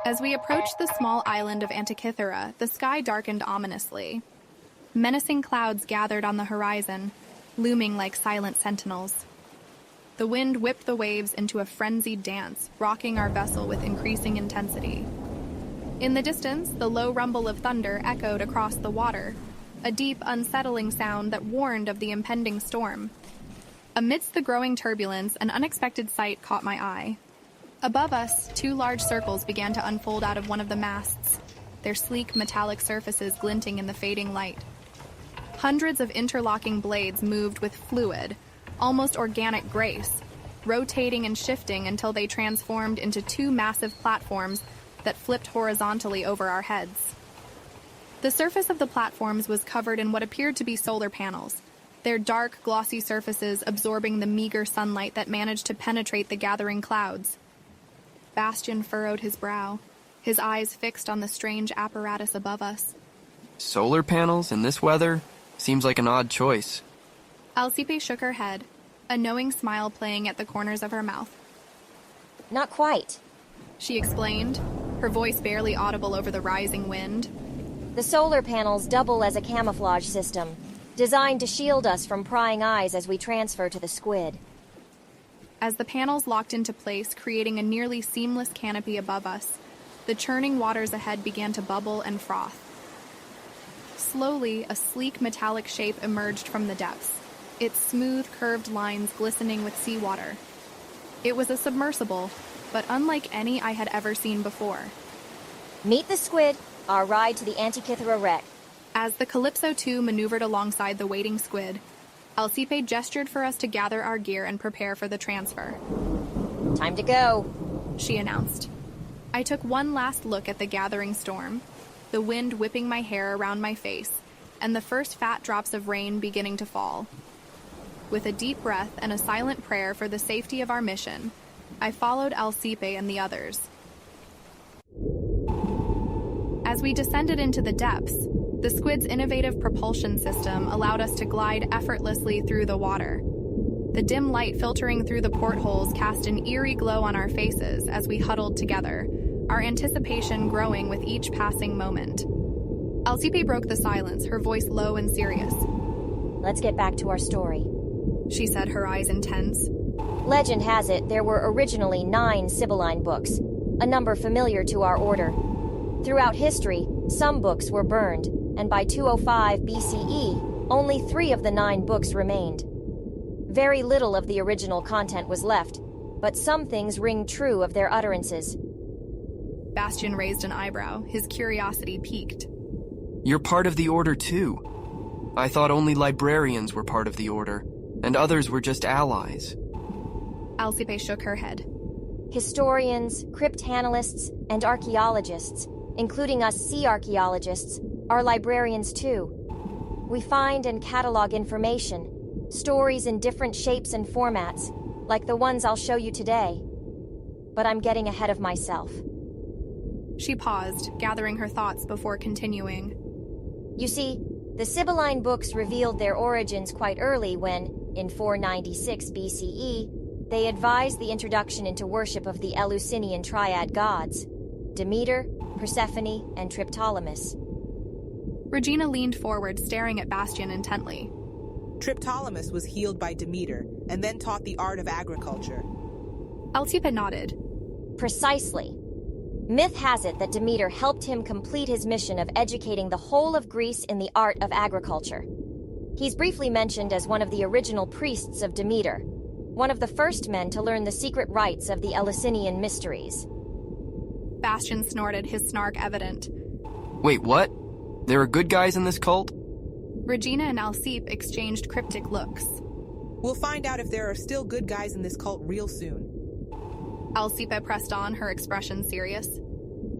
As we approached the small island of Antikythera, the sky darkened ominously. Menacing clouds gathered on the horizon, looming like silent sentinels. The wind whipped the waves into a frenzied dance, rocking our vessel with increasing intensity. In the distance, the low rumble of thunder echoed across the water, a deep, unsettling sound that warned of the impending storm. Amidst the growing turbulence, an unexpected sight caught my eye. Above us, two large circles began to unfold out of one of the masts, their sleek metallic surfaces glinting in the fading light. Hundreds of interlocking blades moved with fluid, almost organic grace, rotating and shifting until they transformed into two massive platforms that flipped horizontally over our heads. The surface of the platforms was covered in what appeared to be solar panels, their dark, glossy surfaces absorbing the meager sunlight that managed to penetrate the gathering clouds. Bastian furrowed his brow, his eyes fixed on the strange apparatus above us. Solar panels in this weather? Seems like an odd choice. Alcipe shook her head, a knowing smile playing at the corners of her mouth. Not quite, she explained, her voice barely audible over the rising wind. The solar panels double as a camouflage system, designed to shield us from prying eyes as we transfer to the squid. As the panels locked into place, creating a nearly seamless canopy above us, the churning waters ahead began to bubble and froth. Slowly, a sleek metallic shape emerged from the depths, its smooth, curved lines glistening with seawater. It was a submersible, but unlike any I had ever seen before. Meet the squid, our ride to the Antikythera wreck. As the Calypso 2 maneuvered alongside the waiting squid, Alcipe gestured for us to gather our gear and prepare for the transfer. Time to go, she announced. I took one last look at the gathering storm, the wind whipping my hair around my face, and the first fat drops of rain beginning to fall. With a deep breath and a silent prayer for the safety of our mission, I followed Alcipe and the others. As we descended into the depths, the squid's innovative propulsion system allowed us to glide effortlessly through the water. The dim light filtering through the portholes cast an eerie glow on our faces as we huddled together, our anticipation growing with each passing moment. Alcipe broke the silence, her voice low and serious. Let's get back to our story, she said, her eyes intense. Legend has it there were originally 9 Sibylline books, a number familiar to our order. Throughout history, some books were burned, and by 205 BCE, only 3 of the 9 books remained. Very little of the original content was left, but some things ring true of their utterances. Bastian raised an eyebrow, his curiosity piqued. You're part of the Order too. I thought only librarians were part of the Order, and others were just allies. Alcipe shook her head. Historians, cryptanalysts, and archaeologists, including us sea archaeologists, are librarians too. We find and catalog information, stories in different shapes and formats, like the ones I'll show you today. But I'm getting ahead of myself. She paused, gathering her thoughts before continuing. You see, the Sibylline books revealed their origins quite early when, in 496 BCE, they advised the introduction into worship of the Eleusinian triad gods, Demeter, Persephone, and Triptolemus. Regina leaned forward, staring at Bastian intently. Triptolemus was healed by Demeter, and then taught the art of agriculture. Alcipe nodded. Precisely. Myth has it that Demeter helped him complete his mission of educating the whole of Greece in the art of agriculture. He's briefly mentioned as one of the original priests of Demeter, one of the first men to learn the secret rites of the Eleusinian mysteries. Bastian snorted, his snark evident. Wait, what? There are good guys in this cult? Regina and Alcipe exchanged cryptic looks. We'll find out if there are still good guys in this cult real soon. Alcipe pressed on, her expression serious.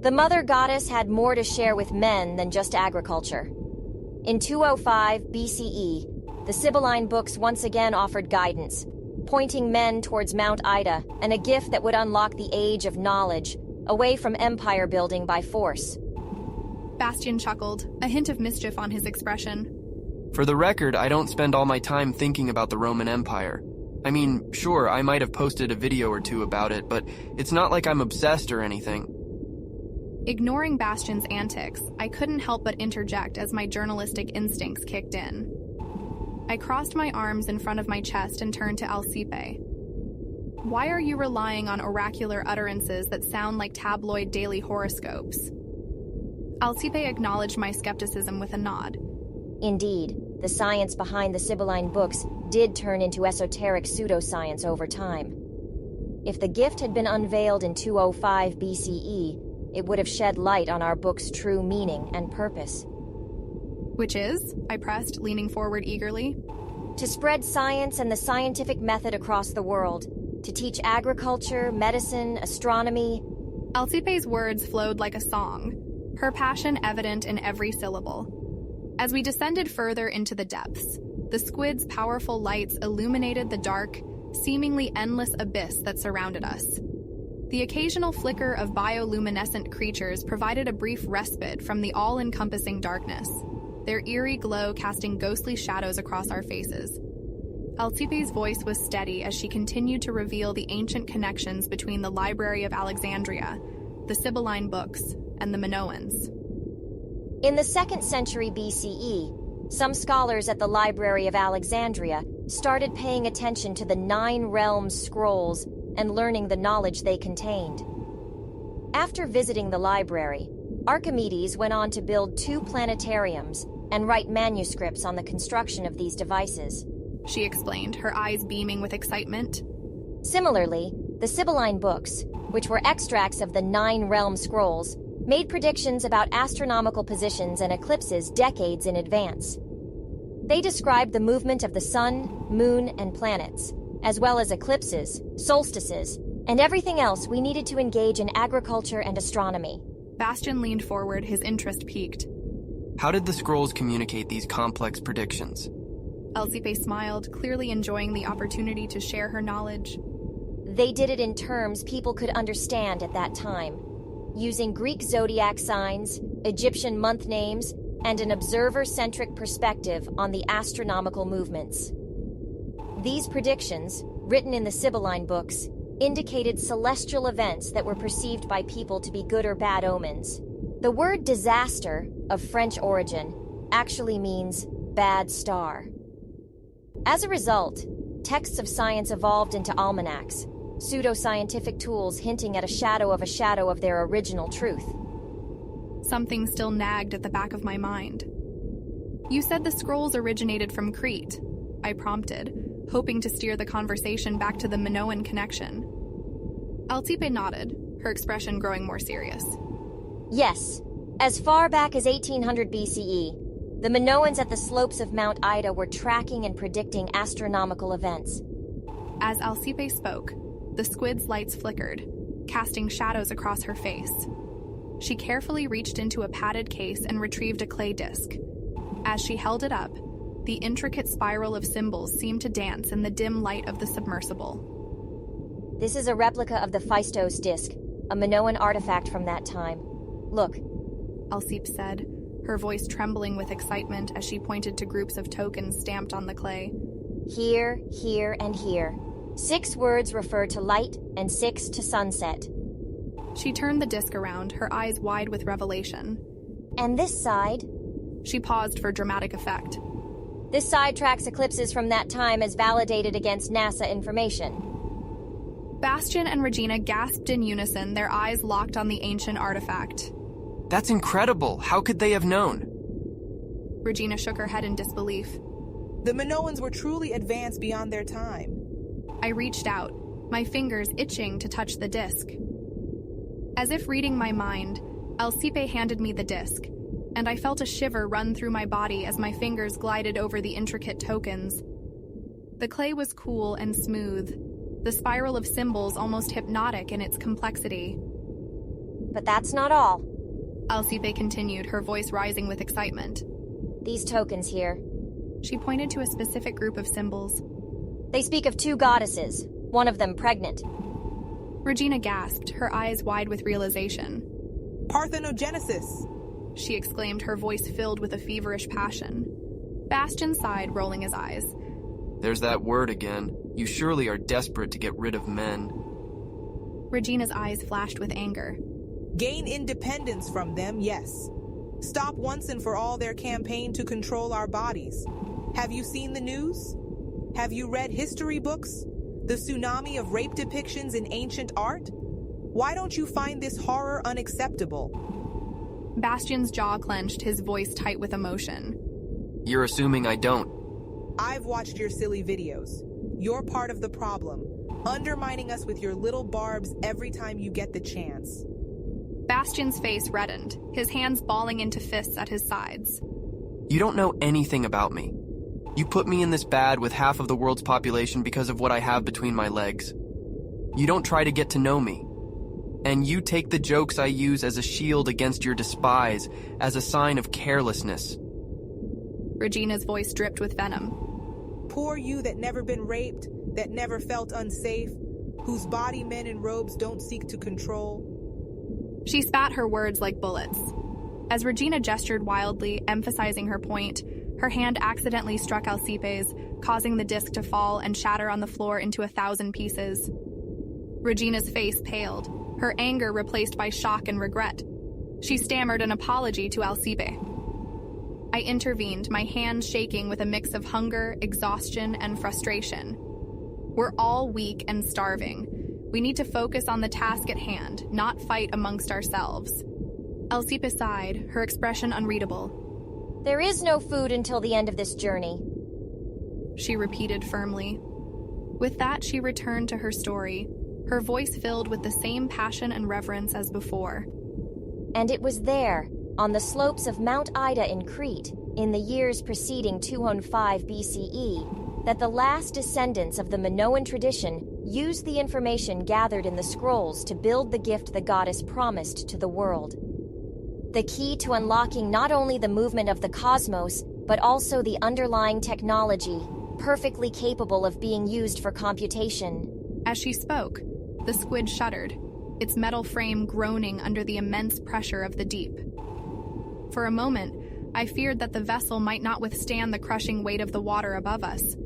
The Mother Goddess had more to share with men than just agriculture. In 205 BCE, the Sibylline books once again offered guidance, pointing men towards Mount Ida and a gift that would unlock the age of knowledge, away from empire building by force. Bastian chuckled, a hint of mischief on his expression. For the record, I don't spend all my time thinking about the Roman Empire. I mean, sure, I might have posted a video or two about it, but it's not like I'm obsessed or anything. Ignoring Bastian's antics, I couldn't help but interject as my journalistic instincts kicked in. I crossed my arms in front of my chest and turned to Alcipe. Why are you relying on oracular utterances that sound like tabloid daily horoscopes? Alcipe acknowledged my skepticism with a nod. Indeed, the science behind the Sibylline books did turn into esoteric pseudoscience over time. If the gift had been unveiled in 205 BCE, it would have shed light on our book's true meaning and purpose. Which is? I pressed, leaning forward eagerly. To spread science and the scientific method across the world. To teach agriculture, medicine, astronomy. Alcipe's words flowed like a song, her passion evident in every syllable. As we descended further into the depths, the squid's powerful lights illuminated the dark, seemingly endless abyss that surrounded us. The occasional flicker of bioluminescent creatures provided a brief respite from the all-encompassing darkness, their eerie glow casting ghostly shadows across our faces. Alcipe's voice was steady as she continued to reveal the ancient connections between the Library of Alexandria, the Sibylline books, and the Minoans. In the 2nd century BCE, some scholars at the Library of Alexandria started paying attention to the 9 realms scrolls and learning the knowledge they contained. After visiting the library, Archimedes went on to build 2 planetariums and write manuscripts on the construction of these devices. She explained, her eyes beaming with excitement. Similarly, the Sibylline books, which were extracts of the 9 realm scrolls, made predictions about astronomical positions and eclipses decades in advance. They described the movement of the sun, moon, and planets, as well as eclipses, solstices, and everything else we needed to engage in agriculture and astronomy. Bastian leaned forward, his interest piqued. How did the scrolls communicate these complex predictions? Alcipe smiled, clearly enjoying the opportunity to share her knowledge. They did it in terms people could understand at that time, using Greek zodiac signs, Egyptian month names, and an observer-centric perspective on the astronomical movements. These predictions, written in the Sibylline books, indicated celestial events that were perceived by people to be good or bad omens. The word disaster, of French origin, actually means bad star. As a result, texts of science evolved into almanacs, pseudoscientific tools hinting at a shadow of their original truth. Something still nagged at the back of my mind. You said the scrolls originated from Crete, I prompted, hoping to steer the conversation back to the Minoan connection. Alcipe nodded, her expression growing more serious. Yes, as far back as 1800 BCE, the Minoans at the slopes of Mount Ida were tracking and predicting astronomical events. As Alcipe spoke, the squid's lights flickered, casting shadows across her face. She carefully reached into a padded case and retrieved a clay disc. As she held it up, the intricate spiral of symbols seemed to dance in the dim light of the submersible. This is a replica of the Phaistos disc, a Minoan artifact from that time. Look, Alcipe said, her voice trembling with excitement as she pointed to groups of tokens stamped on the clay. Here, here, and here. 6 words refer to light and 6 to sunset. She turned the disc around, her eyes wide with revelation. And this side? She paused for dramatic effect. This side tracks eclipses from that time as validated against NASA information. Bastian and Regina gasped in unison, their eyes locked on the ancient artifact. That's incredible! How could they have known? Regina shook her head in disbelief. The Minoans were truly advanced beyond their time. I reached out, my fingers itching to touch the disc. As if reading my mind, Alcipe handed me the disc, and I felt a shiver run through my body as my fingers glided over the intricate tokens. The clay was cool and smooth, the spiral of symbols almost hypnotic in its complexity. But that's not all. Alcipe continued, her voice rising with excitement. These tokens here. She pointed to a specific group of symbols. They speak of 2 goddesses, one of them pregnant. Regina gasped, her eyes wide with realization. Parthenogenesis, she exclaimed, her voice filled with a feverish passion. Bastian sighed, rolling his eyes. There's that word again. You surely are desperate to get rid of men. Regina's eyes flashed with anger. Gain independence from them, yes. Stop once and for all their campaign to control our bodies. Have you seen the news? Have you read history books? The tsunami of rape depictions in ancient art? Why don't you find this horror unacceptable? Bastian's jaw clenched, his voice tight with emotion. You're assuming I don't. I've watched your silly videos. You're part of the problem, undermining us with your little barbs every time you get the chance. Bastian's face reddened, his hands balling into fists at his sides. You don't know anything about me. You put me in this bad with half of the world's population because of what I have between my legs. You don't try to get to know me. And you take the jokes I use as a shield against your despise, as a sign of carelessness. Regina's voice dripped with venom. Poor you that never been raped, that never felt unsafe, whose body men in robes don't seek to control. She spat her words like bullets. As Regina gestured wildly, emphasizing her point, her hand accidentally struck Alcipe's, causing the disc to fall and shatter on the floor into 1,000 pieces. Regina's face paled, her anger replaced by shock and regret. She stammered an apology to Alcipe. I intervened, my hands shaking with a mix of hunger, exhaustion, and frustration. We're all weak and starving. We need to focus on the task at hand, not fight amongst ourselves. Alcipe sighed, her expression unreadable. There is no food until the end of this journey, she repeated firmly. With that, she returned to her story, her voice filled with the same passion and reverence as before. And it was there, on the slopes of Mount Ida in Crete, in the years preceding 205 BCE, that the last descendants of the Minoan tradition used the information gathered in the scrolls to build the gift the goddess promised to the world. The key to unlocking not only the movement of the cosmos, but also the underlying technology, perfectly capable of being used for computation. As she spoke, the squid shuddered, its metal frame groaning under the immense pressure of the deep. For a moment, I feared that the vessel might not withstand the crushing weight of the water above us.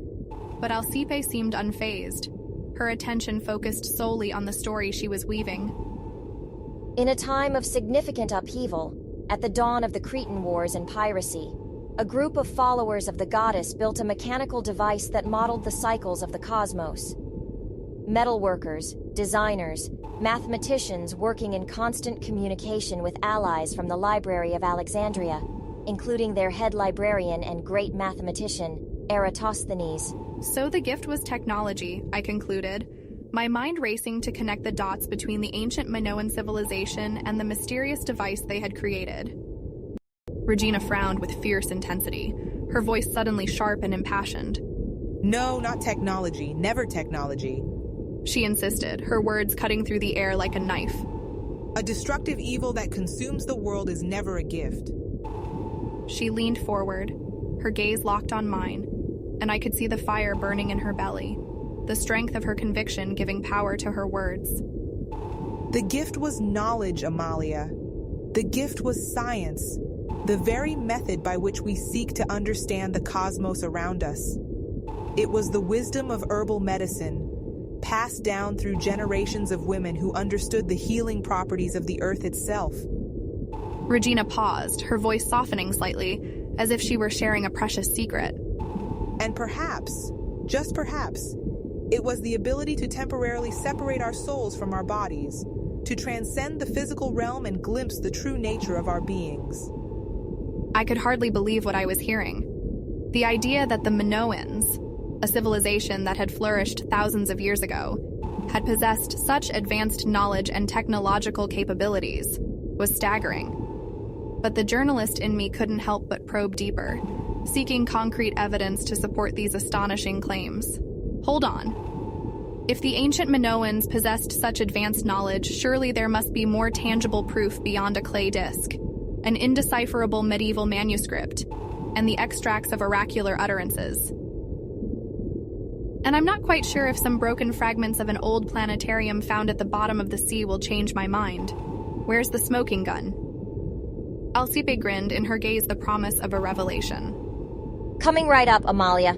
But Alcipe seemed unfazed, her attention focused solely on the story she was weaving. In a time of significant upheaval, at the dawn of the Cretan Wars and piracy, a group of followers of the goddess built a mechanical device that modeled the cycles of the cosmos. Metalworkers, designers, mathematicians working in constant communication with allies from the Library of Alexandria, including their head librarian and great mathematician, Eratosthenes. So the gift was technology, I concluded, my mind racing to connect the dots between the ancient Minoan civilization and the mysterious device they had created. Regina frowned with fierce intensity, her voice suddenly sharp and impassioned. No, not technology, never technology. She insisted, her words cutting through the air like a knife. A destructive evil that consumes the world is never a gift. She leaned forward, her gaze locked on mine, and I could see the fire burning in her belly, the strength of her conviction giving power to her words. The gift was knowledge, Amalia. The gift was science, the very method by which we seek to understand the cosmos around us. It was the wisdom of herbal medicine, passed down through generations of women who understood the healing properties of the earth itself. Regina paused, her voice softening slightly, as if she were sharing a precious secret. And perhaps, just perhaps, it was the ability to temporarily separate our souls from our bodies, to transcend the physical realm and glimpse the true nature of our beings. I could hardly believe what I was hearing. The idea that the Minoans, a civilization that had flourished thousands of years ago, had possessed such advanced knowledge and technological capabilities, was staggering. But the journalist in me couldn't help but probe deeper, seeking concrete evidence to support these astonishing claims. Hold on. If the ancient Minoans possessed such advanced knowledge, surely there must be more tangible proof beyond a clay disc, an indecipherable medieval manuscript, and the extracts of oracular utterances. And I'm not quite sure if some broken fragments of an old planetarium found at the bottom of the sea will change my mind. Where's the smoking gun? Alcipe grinned, in her gaze the promise of a revelation. Coming right up, Amalia.